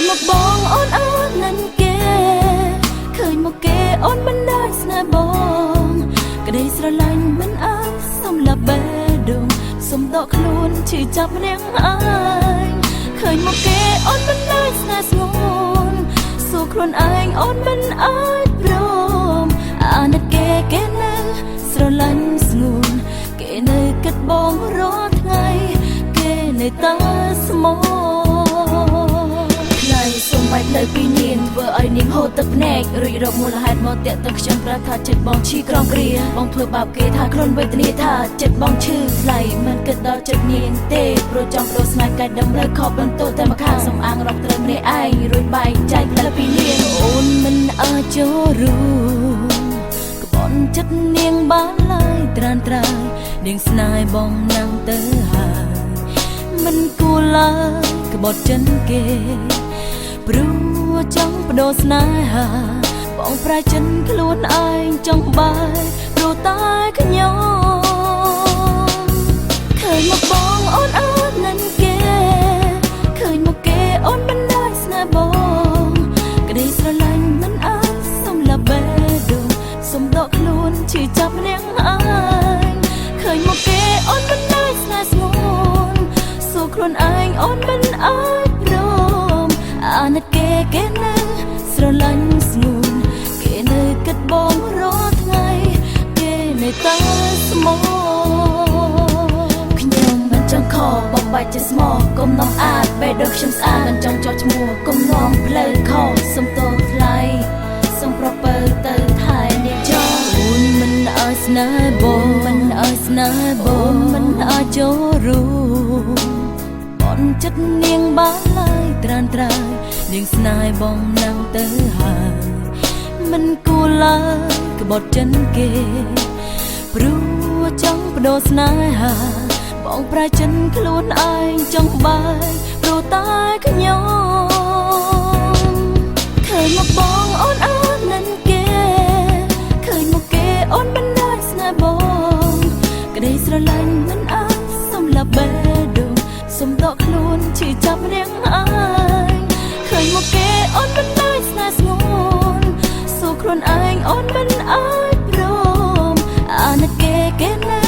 ยមកបងអូនអើនឹងគេឃើញមកគេអូនមិនได้ស្នេហ៍បងក្តីស្រឡាញ់មិនអាចសំលាប់បេះដូងសុំដកខ្លួនឈឺចាប់ម្នាក់ឯងឃើញមកគេអូនមិនได้ស្នេហ៍ស្ងួនសួរខ្លួនឯងអូនមិនអាចព្រមអាណិតគេនៅស្រឡាញ់ស្ងួនគេនៅគិតបងរាល់ថ្ងៃគេនៅតែស្មោសូមបាច់លើពីនាងធ្វើឲ្យនាងហូរទឹកភ្នែករួចរកមូលហេតុមកតាក់ទងខ្ញុំប្រាប់ថាចិត្តបងឈីក្រំគ្រាបងធ្វើបាបគេថាខ្លួនវេទនាថាចិត្តបងឈឺស្លៃមិនគិតដល់ចិត្តនាងទេព្រោះចង់ដូរស្នេហ៍កាច់ដំរើខប់បន្ទោតែម្ខាងសំអាងរកត្រូវម្នាក់ឯងរួចបែកចែកលើពីនាងអូនមិនអាចចូលរួមក្បន់ចិត្តនាងបានឡើយត្រានត្រៃនាងស្នេហ៍បងណាំងទៅហើយមិនគួរឡើយក្បត់ចិនគេព្រោះចង់បដូរស្នេហាបងប្រែចិនខ្លួនឯងចង់បែកព្រោះតែខ្ញុំឃើញមកបងអូនអើនឹងគេឃើញមកគេអូនមិនได้ស្នេហ៍បងក្តីស្រឡាញ់មិនអាចសំលាប់បេះដូងសុំដកខ្លួនឈឺចាប់ម្នាក់ឯងឃើញមកគេអូនមិនได้ស្នេហ៍ស្ងួនសួរខ្លួនឯងអូនមិនអាចអាណិតគេនៅស្រឡាញ់ស្ងួនគេនៅគិតបងរាល់ថ្ងៃគេនៅតែស្មោខ្ញុំមិនចង់ខកបំបាច់ជាស្មោកុំនាំអាចបេះដូងខ្ញុំស្អាតមិនចង់ចោះឈ្មោះកុំនាំផ្លូវខកសុំទោសថ្លៃសុំប្រពើទៅថែនាងចោលអូនមិនឲ្យស្នេហ៍បងមិនឲ្យស្នេហ៍បងមិនឲ្យចូលរួមចិត្តនាងបានឡើយត្រានត្រៃនាងស្នេហ៍បងណាំងទៅហើយមិនគួរឡើយក្បត់ចិនគេព្រោះចង់បដូរស្នេហាបងប្រែចិនខ្លួនឯងចង់បែកព្រោះតែខ្ញុំឃើញមកបងអូនអើនឹងគេឃើញមកគេអូនមិនได้ស្នេហ៍បងក្តីស្រឡាញ់មិនអាចសំលាប់បេះដូងសុំដកខ្លួនឈឺចាប់ម្នាក់ឯងឃើញមកគេអូនមិនได้ស្នេហ៍ស្ងួនសួរខ្លួនឯងអូនមិនអាចព្រមអាណិតគេនៅ